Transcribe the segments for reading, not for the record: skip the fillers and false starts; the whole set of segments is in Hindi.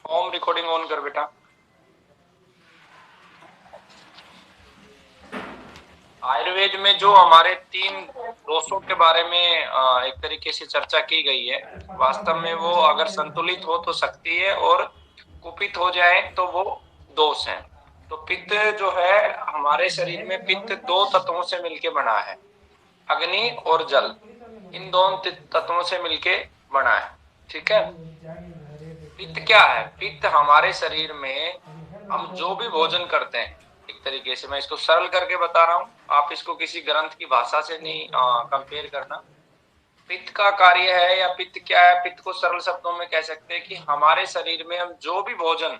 होम रिकॉर्डिंग ऑन कर बेटा। आयुर्वेद में जो हमारे 3 दोषों के बारे में एक तरीके से चर्चा की गई है, वास्तव में वो अगर संतुलित हो तो शक्ति है और कुपित हो जाए तो वो दोष है। तो पित्त जो है हमारे शरीर में, पित्त 2 तत्वों से मिलके बना है, अग्नि और जल। इन दोनों तत्वों से मिलके बना है। ठीक है। पित्त क्या है? पित्त हमारे शरीर में हम जो भी भोजन करते हैं, एक तरीके से मैं इसको सरल करके बता रहा हूं, आप इसको किसी ग्रंथ की भाषा से नहीं कंपेयर करना। पित्त का कार्य है या पित्त क्या है, पित्त को सरल शब्दों में कह सकते हैं कि हमारे शरीर में हम जो भी भोजन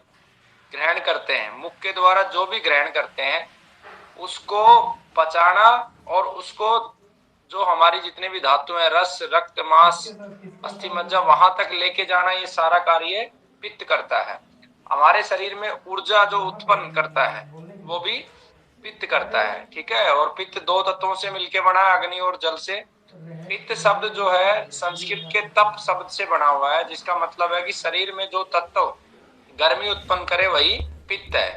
ग्रहण करते हैं, मुख के द्वारा जो भी ग्रहण करते हैं, उसको पचाना और उसको जो हमारी जितने भी धातु हैं, रस, रक्त, मांस, अस्थि, मज्जा, वहां तक लेके जाना, ये सारा कार्य पित्त करता है। हमारे शरीर में ऊर्जा जो उत्पन्न करता है वो भी पित्त करता है। ठीक है। और पित्त 2 तत्वों से मिलकर बना है, अग्नि और जल से। पित्त शब्द जो है संस्कृत के तप शब्द से बना हुआ है, जिसका मतलब है कि शरीर में जो तत्व गर्मी उत्पन्न करे वही पित्त है,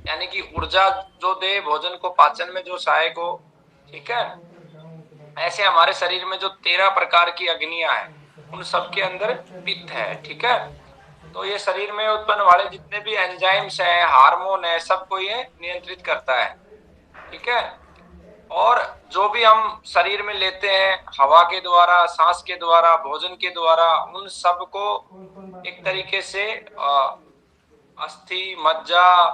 यानी कि ऊर्जा जो दे, भोजन को पाचन में जो सहायक हो। ठीक है। ऐसे हमारे शरीर में जो 13 प्रकार की अग्नियां हैं, उन सबके अंदर पित्त है। ठीक है। तो ये शरीर में उत्पन्न वाले जितने भी एंजाइम्स हैं, हार्मोन है, सबको ये नियंत्रित करता है। ठीक है। और जो भी हम शरीर में लेते हैं, हवा के द्वारा, सांस के द्वारा, भोजन के द्वारा, उन सबको एक तरीके से अस्थि, मज्जा,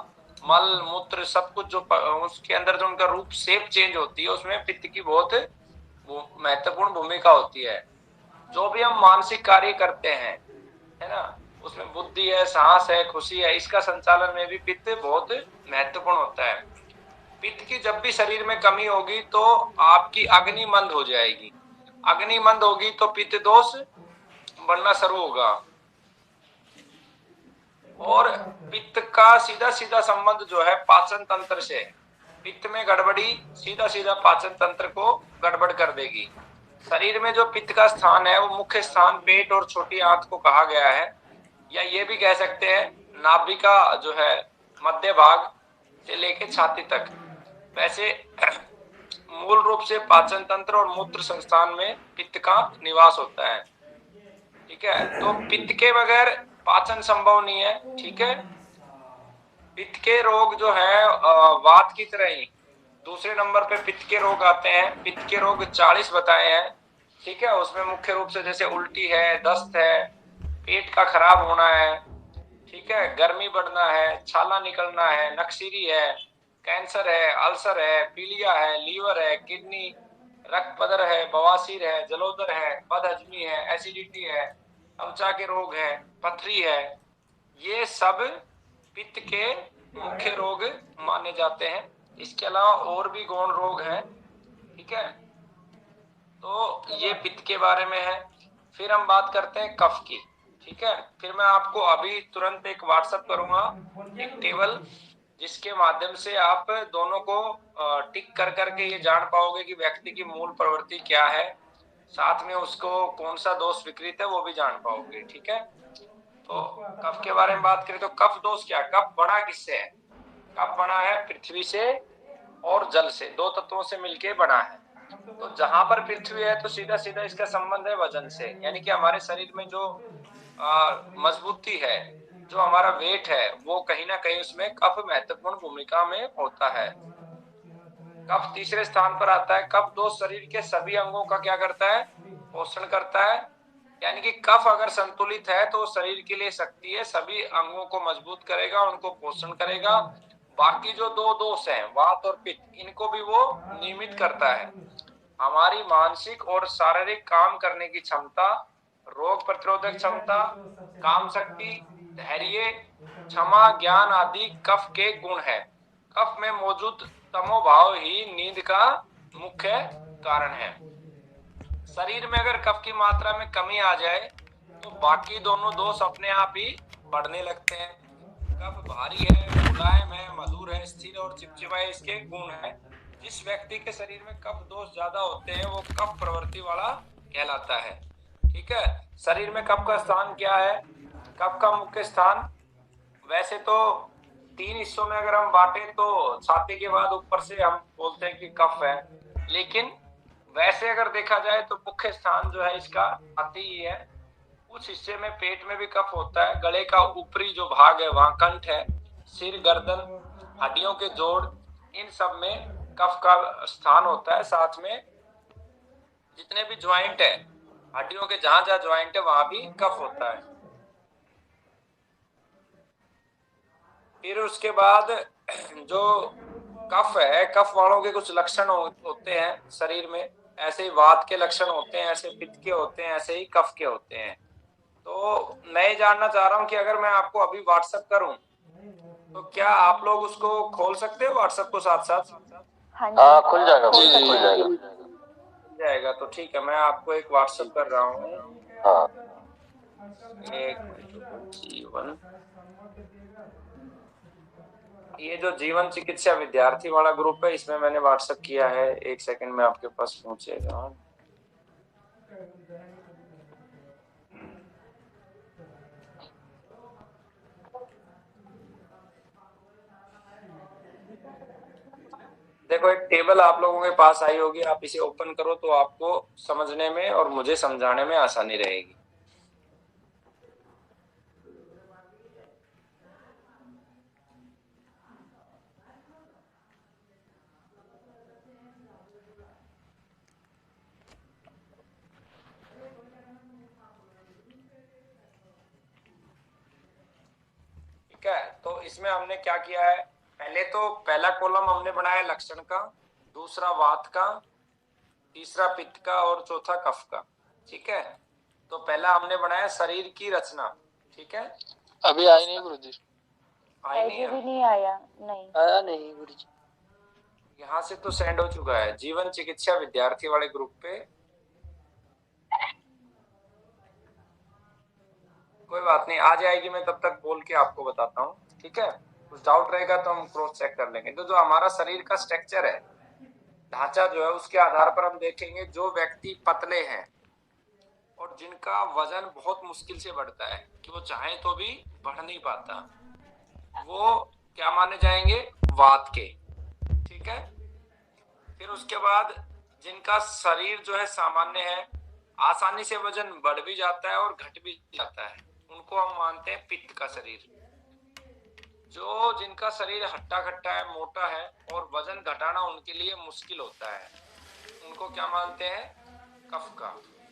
मल, मूत्र, सब कुछ जो उसके अंदर जो उनका रूप, शेप चेंज होती है, उसमें पित्त की बहुत महत्वपूर्ण भूमिका होती है। जो भी हम मानसिक कार्य करते हैं, है ना, उसमें बुद्धि है, साहस है, खुशी है, इसका संचालन में भी पित्त बहुत महत्वपूर्ण होता है। पित्त की जब भी शरीर में कमी होगी तो आपकी अग्नि मंद हो जाएगी। अग्नि मंद होगी तो पित्त दोष बढ़ना शुरू होगा। और पित्त का सीधा सीधा संबंध जो है पाचन तंत्र से। पित्त में गड़बड़ी सीधा सीधा पाचन तंत्र को गड़बड़ कर देगी। शरीर में जो पित्त का स्थान है, वो मुख्य स्थान पेट और छोटी आंत को कहा गया है, या ये भी कह सकते हैं नाभिका जो है, मध्य भाग से लेके छाती तक। वैसे मूल रूप से पाचन तंत्र और मूत्र संस्थान में पित्त का निवास होता है। ठीक है। तो पित्त के बगैर पाचन संभव नहीं है। ठीक है। पित्त के रोग जो है वात की तरह ही दूसरे नंबर पे पित्त के रोग आते हैं। पित्त के रोग 40 बताए हैं। ठीक है। उसमें मुख्य रूप से जैसे उल्टी है, दस्त है, पेट का खराब होना है, ठीक है, गर्मी बढ़ना है, छाला निकलना है, नक्सीरी है, कैंसर है, अल्सर है, पीलिया है, लीवर है, किडनी, रक्त पदर है, बवासीर है, जलोदर है, बदहजमी है, एसिडिटी है, त्वचा के रोग है, पथरी है, ये सब पित्त के मुख्य रोग माने जाते हैं। इसके अलावा और भी गौण रोग हैं। ठीक है। तो ये पित्त के बारे में है। फिर हम बात करते हैं कफ की। ठीक है। फिर मैं आपको अभी तुरंत एक व्हाट्सएप करूंगा, एक टेबल, जिसके माध्यम से आप दोनों को टिक कर करके ये जान पाओगे कि व्यक्ति की मूल प्रवृत्ति क्या है, साथ में उसको कौन सा दोष विकृत है वो भी जान पाओगे। ठीक है। तो कफ के बारे में बात करें तो कफ दोष क्या? कफ बना किससे है? कफ बना है पृथ्वी से और जल से, 2 तत्वों से मिलके बना है। तो जहां पर पृथ्वी है तो सीधा सीधा इसका संबंध है वजन से, यानी कि हमारे शरीर में जो मजबूती है, जो हमारा वेट है, वो कहीं ना कहीं उसमें कफ महत्वपूर्ण भूमिका में होता है। कफ तीसरे स्थान पर आता है। कफ दोष शरीर के सभी अंगों का क्या करता है? पोषण करता है। यानी कि कफ अगर संतुलित है तो शरीर के लिए शक्ति है, सभी अंगों को मजबूत करेगा, उनको पोषण करेगा। बाकी जो 2 दोष हैं, वात और पित्त, इनको भी वो नियमित करता है। हमारी मानसिक और शारीरिक काम करने की क्षमता, रोग प्रतिरोधक क्षमता, काम शक्ति, धैर्य, क्षमा, ज्ञान आदि कफ के गुण है। कफ में मौजूद तमोभाव ही नींद का मुख्य कारण है। शरीर में अगर कफ की मात्रा में कमी आ जाए तो बाकी दोनों दोष अपने आप ही बढ़ने लगते हैं। कफ भारी है, मुलायम है, मधुर है, स्थिर और चिपचिपा है, इसके गुण है। जिस व्यक्ति के शरीर में कफ दोष ज्यादा होते हैं वो कफ प्रवृत्ति वाला कहलाता है। ठीक है। शरीर में कफ का स्थान क्या है? कफ का मुख्य स्थान वैसे तो 3 हिस्सों में अगर हम बांटे तो छाती के बाद ऊपर से हम बोलते हैं कि कफ है, लेकिन वैसे अगर देखा जाए तो मुख्य स्थान जो है इसका छाती ही है। कुछ हिस्से में पेट में भी कफ होता है, गले का ऊपरी जो भाग है वहां कंठ है, सिर, गर्दन, हड्डियों के जोड़, इन सब में कफ का स्थान होता है। साथ में जितने भी ज्वाइंट है, हड्डियों के जहां जहां ज्वाइंट है वहां भी कफ होता है। फिर उसके बाद जो कफ है, कफ वालों के कुछ लक्षण होते हैं शरीर में। ऐसे ही वात के लक्षण होते हैं, ऐसे पित्त के होते हैं, ऐसे ही कफ के होते हैं। तो मैं ये जानना चाह रहा हूँ कि अगर मैं आपको अभी व्हाट्सएप करूं तो क्या आप लोग उसको खोल सकते हो व्हाट्सएप को साथ साथ? हाँ जी, खुल जाएगा, खोल सकते खुल हैं। जाएगा। खुल जाएगा तो ठीक है, मैं आपको एक व्हाट्सएप कर रहा हूँ। हाँ, एक मिनट रुको, जीवन, ये जो जीवन चिकित्सा विद्यार्थी वाला ग्रुप है इसमें मैंने व्हाट्सएप किया है। एक सेकंड में आपके पास पहुंचेगा। देखो एक टेबल आप लोगों के पास आई होगी, आप इसे ओपन करो तो आपको समझने में और मुझे समझाने में आसानी रहेगी। ठीक है, तो इसमें हमने क्या किया है, पहले तो पहला कॉलम हमने बनाया लक्षण का, दूसरा वात का, तीसरा पित्त का और चौथा कफ का। ठीक है, तो पहला हमने बनाया शरीर की रचना। ठीक है, अभी आई नहीं गुरुजी, आई नहीं भी है, नहीं आया, नहीं आया नहीं गुरुजी। यहाँ से तो सेंड हो चुका है जीवन चिकित्सा विद्यार्थी वाले ग्रुप पे। कोई बात नहीं, आ जाएगी, मैं तब तक बोल के आपको बताता हूँ। ठीक है, कुछ डाउट रहेगा तो हम क्रॉस चेक कर लेंगे। तो जो हमारा शरीर का स्ट्रक्चर है, ढांचा जो है, उसके आधार पर हम देखेंगे जो व्यक्ति पतले हैं और जिनका वजन बहुत मुश्किल से बढ़ता है कि वो चाहे तो भी बढ़ नहीं पाता, वो क्या माने जाएंगे, वात के। ठीक है, फिर उसके बाद जिनका शरीर जो है सामान्य है, आसानी से वजन बढ़ भी जाता है और घट भी जाता है, उनको हम मानते हैं पित्त का शरीर। जो जिनका शरीर हट्टा कट्टा है, मोटा है और वजन घटाना उनके लिए मुश्किल होता है, उनको क्या मानते हैं, कफ का।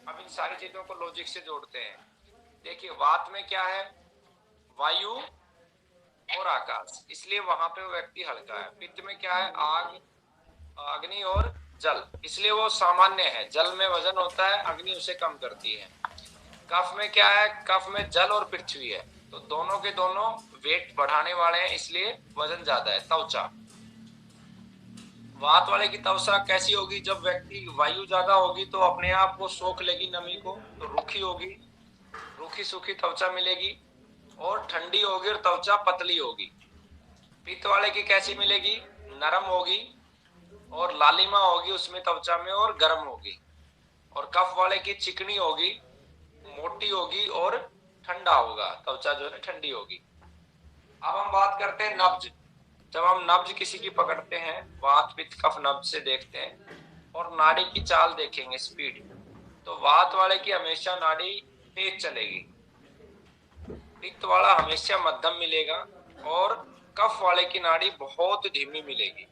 अब इन सारी चीजों को लॉजिक से जोड़ते हैं। देखिए वात में क्या है, वायु और आकाश, इसलिए वहां पे वो व्यक्ति हल्का है। पित्त में क्या है, आग, अग्नि और जल, इसलिए वो सामान्य है। जल में वजन होता है, अग्नि उसे कम करती है। कफ में क्या है, कफ में जल और पृथ्वी है, तो दोनों के दोनों वेट बढ़ाने वाले हैं, इसलिए वजन ज्यादा है। त्वचा, वात वाले की त्वचा कैसी होगी, जब व्यक्ति वायु ज्यादा होगी तो अपने आप वो सोख लेगी नमी को, तो रूखी होगी, रूखी सूखी त्वचा मिलेगी, और ठंडी होगी और त्वचा पतली होगी। पित्त वाले की कैसी मिलेगी, नरम होगी और लालिमा होगी उसमें त्वचा में और गर्म होगी। और कफ वाले की चिकनी होगी, मोटी होगी और ठंडा होगा, त्वचा जो है ठंडी होगी। अब हम बात करते हैं नब्ज। जब हम नब्ज किसी की पकड़ते हैं, वात पित्त कफ नब्ज से देखते हैं और नाड़ी की चाल देखेंगे, स्पीड, तो वात वाले की हमेशा नाड़ी तेज चलेगी, पित्त वाला हमेशा मध्यम मिलेगा और कफ वाले की नाड़ी बहुत धीमी मिलेगी।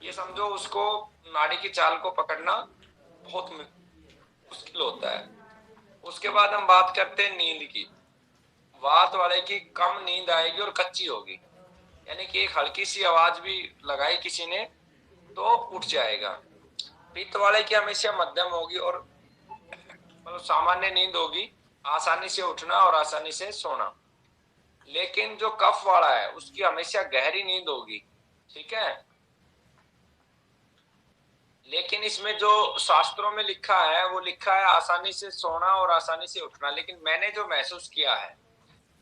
ये समझो उसको, नाड़ी की चाल को पकड़ना बहुत मुश्किल होता है। उसके बाद हम बात करते हैं नींद की। वात वाले की कम नींद आएगी और कच्ची होगी, यानी कि एक हल्की सी आवाज भी लगाई किसी ने तो उठ जाएगा। पित्त वाले की हमेशा मध्यम होगी और मतलब सामान्य नींद होगी, आसानी से उठना और आसानी से सोना। लेकिन जो कफ वाला है उसकी हमेशा गहरी नींद होगी। ठीक है, लेकिन इसमें जो शास्त्रों में लिखा है वो लिखा है आसानी से सोना और आसानी से उठना। लेकिन मैंने जो महसूस किया है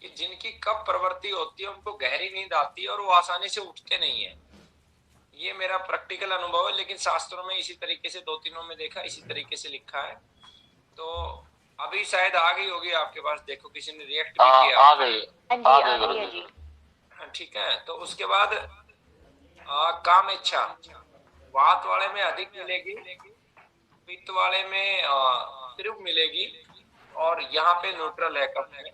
कि जिनकी कफ प्रवृत्ति होती है उनको गहरी नींद आती है और वो आसानी से उठते नहीं है। ये मेरा प्रैक्टिकल अनुभव है, लेकिन शास्त्रों में इसी तरीके से, दो तीनों में देखा इसी तरीके से लिखा है। तो अभी शायद आ गई होगी आपके पास, देखो किसी ने रिएक्ट भी किया। आ गई, हाँ जी, आ गई है जी। ठीक है। तो उसके बाद काम इच्छा वात वाले में अधिक मिलेगी, पित्त वाले में तीव्र मिलेगी, और यहाँ पे न्यूट्रल है कफ में।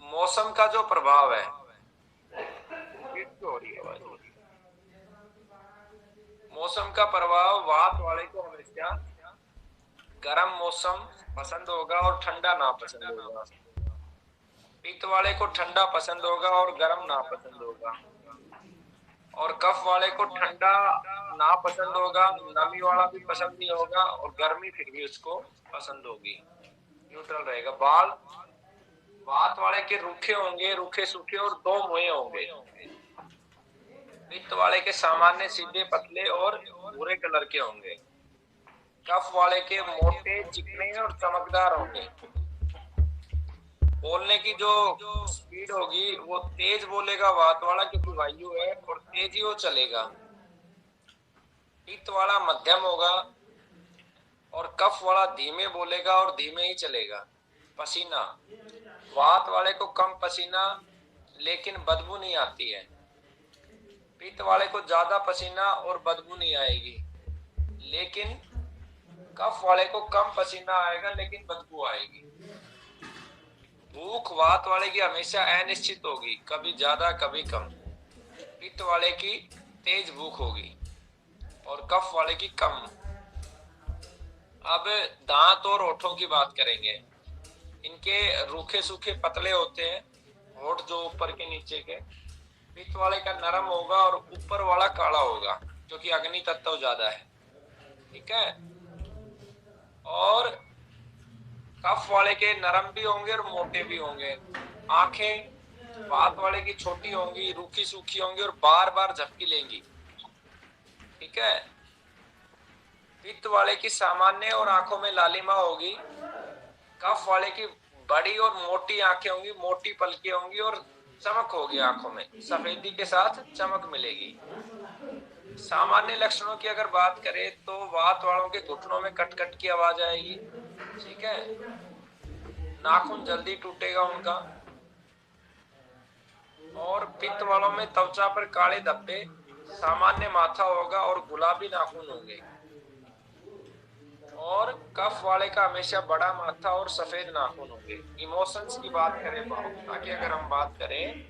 मौसम का जो प्रभाव है, मौसम का प्रभाव वात वाले को हमेशा गर्म मौसम पसंद होगा और ठंडा ना पसंद होगा। पित्त वाले को ठंडा पसंद होगा और गर्म ना पसंद होगा। और कफ वाले को ठंडा ना पसंद होगा, नमी वाला भी पसंद नहीं होगा, और गर्मी फिर भी उसको पसंद होगी, न्यूट्रल रहेगा। बाल वात वाले के रूखे होंगे, रूखे सूखे और दो मुंहे होंगे। पित्त वाले के सामान्य सीधे पतले और भूरे कलर के होंगे। कफ वाले के मोटे चिकने और चमकदार होंगे। बोलने की जो स्पीड होगी वो तेज बोलेगा वात वाला, क्योंकि वायु है, और तेज ही वो चलेगा। पित्त वाला मध्यम होगा और कफ वाला धीमे बोलेगा और धीमे ही चलेगा। पसीना वात वाले को कम पसीना लेकिन बदबू नहीं आती है। पित्त वाले को ज्यादा पसीना और बदबू नहीं आएगी, लेकिन कफ वाले को कम पसीना आएगा लेकिन बदबू आएगी। भूख वात वाले की हमेशा अनिश्चित होगी, कभी ज्यादा कभी कम। पित्त वाले की तेज भूख होगी और कफ वाले की कम। अब दांत और होठों की बात करेंगे। इनके रूखे सूखे पतले होते हैं, होठ जो ऊपर के नीचे के। पित्त वाले का नरम होगा और ऊपर वाला काला होगा, क्योंकि अग्नि तत्व ज्यादा है, ठीक है। और कफ वाले के नरम भी होंगे और मोटे भी होंगे। आंखें वात वाले की छोटी होंगी, रूखी सूखी होंगी और बार बार झपकी लेंगी, ठीक है। पित्त वाले की सामान्य और आंखों में लालिमा होगी। कफ वाले की बड़ी और मोटी आंखें होंगी, मोटी पलकें होंगी और चमक होगी आंखों में, सफेदी के साथ चमक मिलेगी। सामान्य लक्षणों की अगर बात करें तो वात वालों के घुटनों में कट-कट की आवाज आएगी, ठीक है। नाखून जल्दी टूटेगा उनका। और पित्त वालों में त्वचा पर काले धब्बे, सामान्य माथा होगा और गुलाबी नाखून होंगे। और कफ वाले का हमेशा बड़ा माथा और सफेद नाखून होंगे। इमोशंस की बात करें, भावुकता की अगर हम बात करें,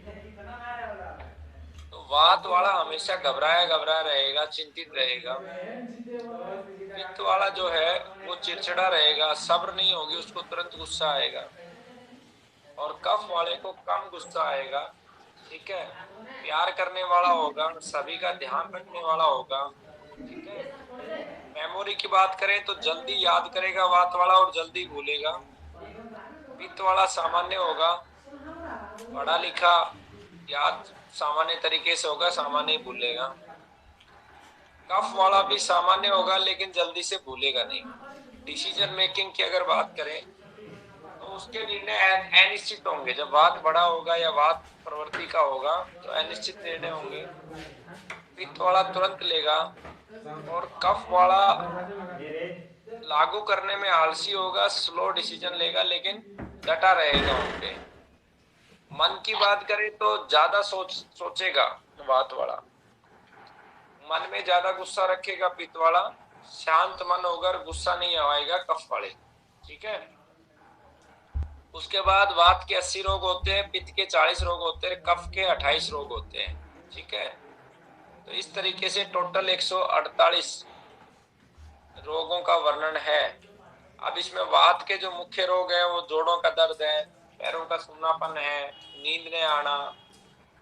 तो वात वाला हमेशा घबराया घबराया रहेगा, चिंतित रहेगा। पित्त वाला जो है वो चिड़चिड़ा रहेगा, सब्र नहीं होगी, उसको तुरंत गुस्सा आएगा। और कफ वाले को कम गुस्सा आएगा, ठीक है। प्यार करने वाला होगा, सभी का ध्यान रखने वाला होगा, ठीक है। मेमोरी की बात करें तो जल्दी याद करेगा वात वाला और जल्दी भूलेगा। पित्त वाला सामान्य होगा, पढ़ा लिखा, याद सामान्य तरीके से होगा, सामान्य ही भूलेगा। कफ वाला भी सामान्य होगा लेकिन जल्दी से भूलेगा नहीं। डिसीजन मेकिंग की अगर बात करें तो उसके निर्णय अनिश्चित होंगे। जब वात बड़ा होगा या वात प्रवृत्ति का होगा तो अनिश्चित निर्णय होंगे। पित्त वाला तुरंत लेगा और कफ वाला लागू करने में आलसी होगा, स्लो डिसीजन लेगा लेकिन डटा रहेगा उनपे। मन की बात करें तो ज्यादा सोचेगा वात वाला, मन में ज्यादा गुस्सा रखेगा पित्त वाला। शांत मन होगा और गुस्सा नहीं आएगा कफ वाले, ठीक है। उसके बाद वात के 80 रोग होते हैं, पित्त के 40 रोग होते हैं, कफ के 28 रोग होते हैं, ठीक है। तो इस तरीके से टोटल 148 रोगों का वर्णन है। अब इसमें वात के जो मुख्य रोग हैं वो जोड़ों का दर्द है, पैरों का सूनापन है, नींद न आना,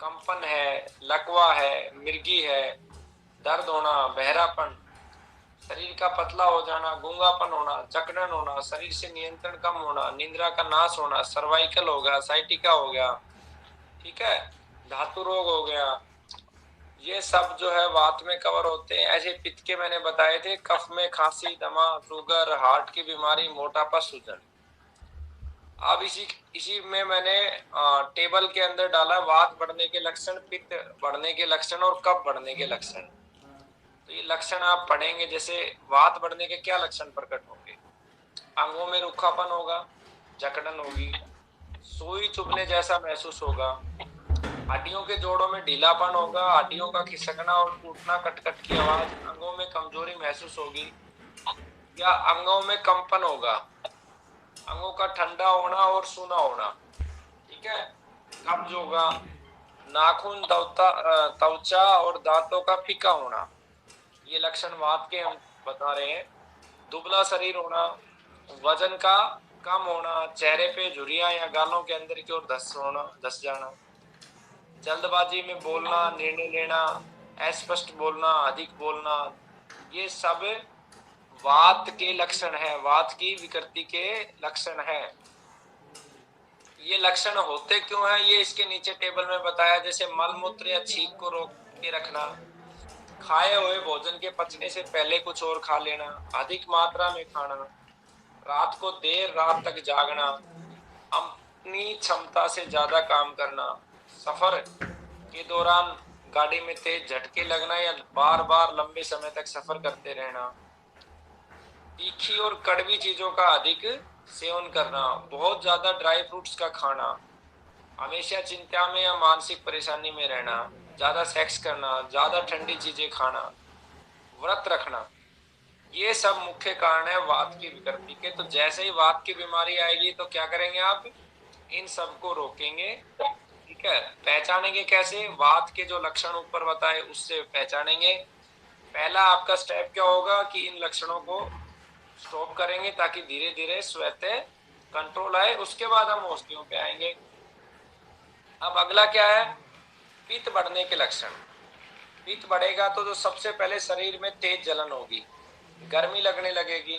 कंपन है, लकवा है, मिर्गी है, दर्द होना, बहरापन, शरीर का पतला हो जाना, गूंगापन होना, जकड़न होना, शरीर से नियंत्रण कम होना, निद्रा का नाश होना, सर्वाइकल हो गया, साइटिका हो गया, ठीक है, धातु रोग हो गया। ये सब जो है वात में कवर होते हैं। ऐसे पित्त के मैंने बताए थे, कफ में खांसी, दमा, शुगर, हार्ट की बीमारी, मोटापा, सूजन। अब इसी में मैंने टेबल के अंदर डाला वात बढ़ने के लक्षण, पित्त बढ़ने के लक्षण और कफ बढ़ने के लक्षण। तो ये लक्षण आप पढ़ेंगे। जैसे वात बढ़ने के क्या लक्षण प्रकट होंगे? अंगों में रूखापन होगा, जकड़न होगी, सुई चुभने जैसा महसूस होगा, हड्डियों के जोड़ों में ढीलापन होगा, हड्डियों का खिसकना और टूटना, कटकट की आवाज, अंगों में कमजोरी महसूस होगी या अंगों में कंपन होगा, अंगों का ठंडा होना और सूना होना, ठीक है। कब्ज होगा, नाखून, त्वचा और दांतों का फीका होना, ये लक्षण वात के हम बता रहे हैं। दुबला शरीर होना, वजन का कम होना, चेहरे पे झुर्रियां या गालों के अंदर की ओर धस जाना, जल्दबाजी में बोलना, निर्णय लेना, अस्पष्ट बोलना, अधिक बोलना, ये सब वात के लक्षण है, वात की विकृति के लक्षण है। ये लक्षण होते क्यों हैं ये इसके नीचे टेबल में बताया, जैसे मलमूत्र या छींक को रोक के रखना, खाए हुए भोजन के पचने से पहले कुछ और खा लेना, अधिक मात्रा में खाना, रात को देर रात तक जागना, अपनी क्षमता से ज्यादा काम करना, सफर के दौरान गाड़ी में तेज झटके लगना या बार बार लंबे समय तक सफर करते रहना, तीखी और कड़वी चीजों का अधिक सेवन करना, बहुत ज्यादा ड्राई फ्रूट्स का खाना, हमेशा चिंता में या मानसिक परेशानी में रहना, ज्यादा सेक्स करना, ज्यादा ठंडी चीजें खाना, व्रत रखना, ये सब मुख्य कारण है वात की विकृति के। तो जैसे ही वात की बीमारी आएगी तो क्या करेंगे आप, इन सब को रोकेंगे, ठीक है। पहचानेंगे कैसे, वात के जो लक्षण ऊपर बताए उससे पहचानेंगे। पहला आपका स्टेप क्या होगा कि इन लक्षणों को स्टॉप करेंगे ताकि धीरे धीरे स्वतः कंट्रोल आए, उसके बाद हम औषधियों पे आएंगे। अब अगला क्या है, पित्त बढ़ने के लक्षण। पित्त बढ़ेगा तो जो सबसे पहले शरीर में तेज जलन होगी, गर्मी लगने लगेगी,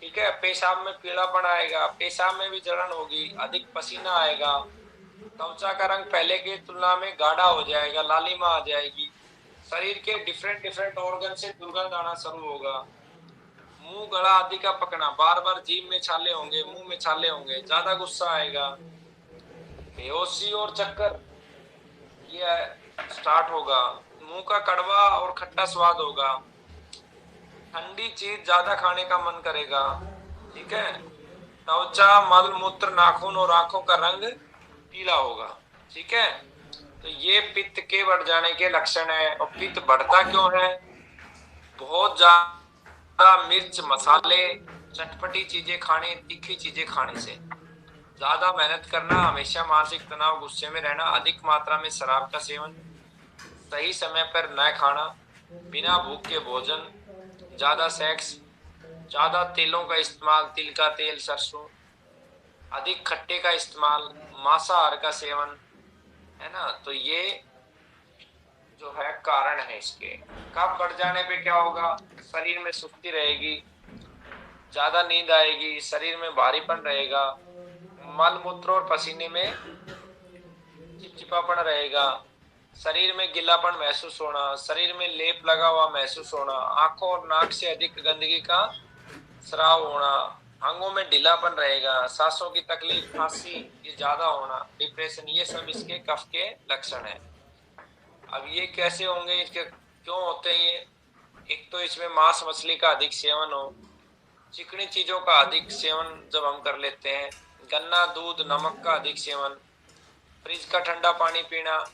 ठीक है, पेशाब में पीलापन आएगा, पेशाब में भी जलन होगी, अधिक पसीना आएगा, त्वचा का रंग पहले की तुलना में गाढ़ा हो जाएगा, लालिमा आ जाएगी, शरीर के डिफरेंट ऑर्गन से दुर्गंध आना शुरू होगा, मुंह गला आदि का पकना, बार बार जीभ में छाले होंगे, मुंह में छाले होंगे, ज्यादा गुस्सा आएगा, बेहोशी और चक्कर ये स्टार्ट होगा, मुंह का कड़वा और खट्टा स्वाद होगा, ठंडी चीज ज्यादा खाने का मन करेगा, ठीक है, त्वचा, मल मूत्र, नाखून और आंखों का रंग पीला होगा, ठीक है। तो ये पित्त के बढ़ जाने के लक्षण है। और पित्त बढ़ता क्यों है, बहुत ज्यादा मिर्च, मसाले, चटपटी चीजें खाने, तीखी चीजें खाने से, ज्यादा मेहनत करना, हमेशा मानसिक तनाव, गुस्से में रहना, अधिक मात्रा में शराब का सेवन, सही समय पर न खाना, बिना भूख के भोजन, ज्यादा सेक्स, ज्यादा तेलों का इस्तेमाल, तिल का तेल, सरसों, अधिक खट्टे का इस्तेमाल, मांसाहार का सेवन, है ना। तो ये जो है कारण है इसके। कब बढ़ जाने पे क्या होगा, शरीर में सुस्ती रहेगी, ज्यादा नींद आएगी, शरीर में भारीपन रहेगा, मल मूत्र और पसीने में चिपचिपापन रहेगा, शरीर में गीलापन महसूस होना, शरीर में लेप लगा हुआ महसूस होना, आंखों और नाक से अधिक गंदगी का स्राव होना, अंगों में ढीलापन रहेगा, सांसों की तकलीफ, खांसी ये ज्यादा होना, डिप्रेशन, ये सब इसके कफ के लक्षण है। अब ये कैसे होंगे, इसके क्यों होते हैं ये, एक तो इसमें मांस मछली का अधिक सेवन हो, चिकनी चीजों का अधिक सेवन जब हम कर लेते हैं, गन्ना, दूध, नमक का अधिक सेवन, फ्रिज का ठंडा पानी पीना,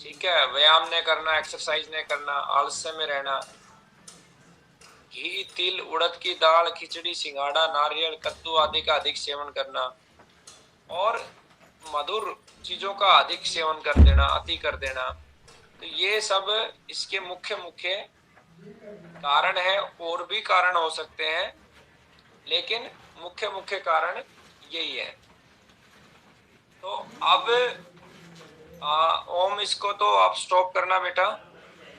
ठीक है, व्यायाम न करना, एक्सरसाइज न करना, आलस्य में रहना, घी, तिल, उड़द की दाल, खिचड़ी, सिंघाड़ा, नारियल, कद्दू आदि का अधिक सेवन करना, और मधुर चीजों का अधिक सेवन कर देना, अति कर देना। तो ये सब इसके मुख्य मुख्य कारण है, और भी कारण हो सकते हैं, लेकिन मुख्य मुख्य कारण यही है। तो अब ओम, इसको तो आप स्टॉप करना बेटा।